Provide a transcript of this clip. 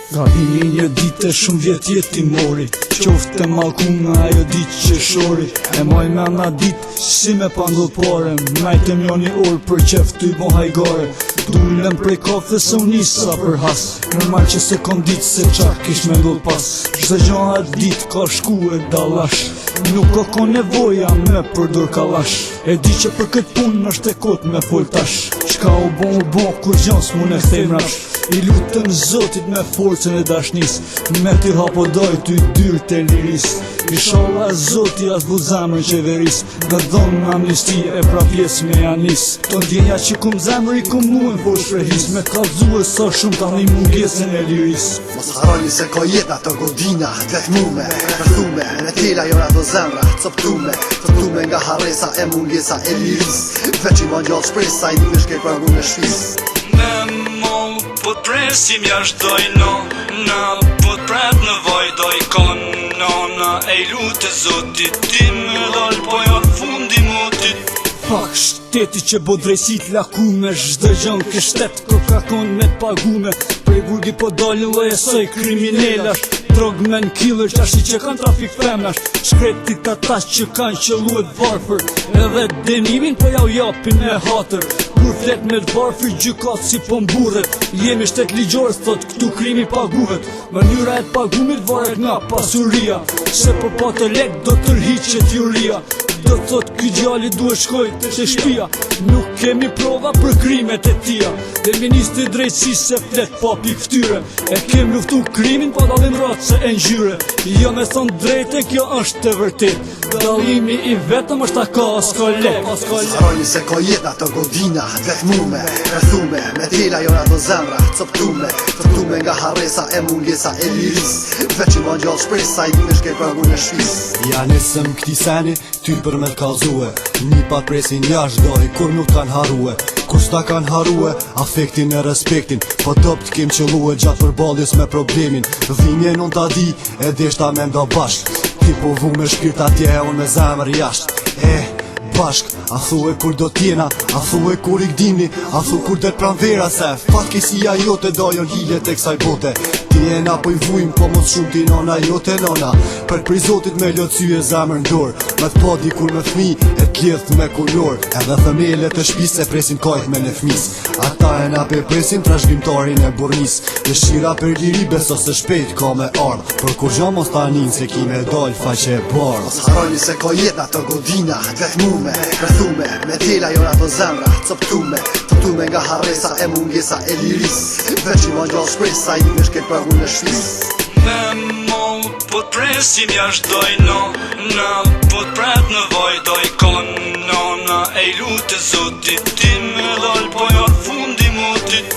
Gabimi një ditë shumë vjet jeti mori, qofte malkuna ajo ditë që shori. E moj me ana ditë si me pandull pare, najte mjoni orë për qef ty bo hajgare. Dullem prej kafe se unisa për has, normal që se kon ditë se qak kish me ndull pas. Çdo gjo atë ditë ka shku e dalash, nuk ka kon nevoja me përdur kalash. E di që për këtë punë është e kot me fol tash, qka u bon kur gjans mu ne kthej mrapsh. I lutëm Zotit me forcën e dashnis, me ty hapo doj ty dyrë të liris. Inshallah Zoti as bu zemrën qeveris, në dhonë në amnisti e pra pjesë me janis. Të ndjenja që kum zemrë i kum muen po shprehis, me kalzue sa shumë tani mungesën e liris. Mos harroni se ka jeta të godina, vetmume, rëthume, në tila jona do zemra, coptume, tërtume nga harresa e mungesa e liris. Veç i ma gjallë shpresa i një shkej për ngu me shpis. Po t'presim jashtoj na, po t'pret në vajdoj kanona. E lutë Zotit ti me dal, po ja fundi motit. Pak shteti që bo drejsit lakume, zhdë gjën kë shtet ko ka kon me t'pagume. Prej burgi po dalin dhe esoj kriminelash, drogmen killer qashi që kanë trafik femnash. Shkretit ata që kanë qëlluet varfër, edhe denimin po ja u japin me hatër. Kur flet me t'varfër gjykat si po mburret, jemi shtet ligjorës thot këtu krimi paguvet. Mënyra e t'pagumit varet nga pasuria, se po pa të lek do tërhiqet juria. Do thot ky djali duhet shkoj të shtëpia, nuk kemi prova për krimet e tia. Dhe ministri drejtësisë se flet papi këtyre, e kem luftu krimin pa dalim ratë se e ngjyre. Jo me thonë drejte kjo është e vërtet, dalimi i vetëm është aka s'ka lek. Harroni se ka jeta të godina, vetmume, rëthume, me tila jona do zemra, coptume, tërtume nga harresa e mungesa e liris. Veç i ma gjallë shpresa i një shkej për ngu me shpis. Ja nisëm këti seni, ty për me t'kallzue, një pat presin jash doj, kur nuk kanë harue. Kur s'ta kanë harue, afektin e respektin, po dopt kem qëllue gjatë përbaljes me problemin. Dhinje nun t'a di, e deshta me nda bashk, ti po vu me shpirt atje e unë me zemër jasht. Bashk, a thue kur do t'jena, a thue kur i gdimni, a thue kur det pran vera se fatkesia jote dojon hilet e kësaj bote. Ti e na po i vujmë, po mos shumë ti nona jote nona, për prej Zotit me lëcy e zemër ndor, me t'pa dikur me fmi e t'ljedh me kulor, edhe themelet e shpis e presin kajt me në fmis. Ata e na pe presin trashgjimtarin e burnis, dëshira për liri beso se shpejt ka me ardh, për kur gjo mos ta nin se ki me dal faqe e bardh. Mos harroni se ka jeta të godina, vetmume, rëthume, me tila jona do zemra, coptume, tërtume nga harresa e mungesa e liris. Veç i ma gjallë shpresa i një shkej për ngu me shpis. Po t'presim jashtoj na, po t'pret në vajdoj kanona. E lutë Zotit ti me dal, po ja fundi motit.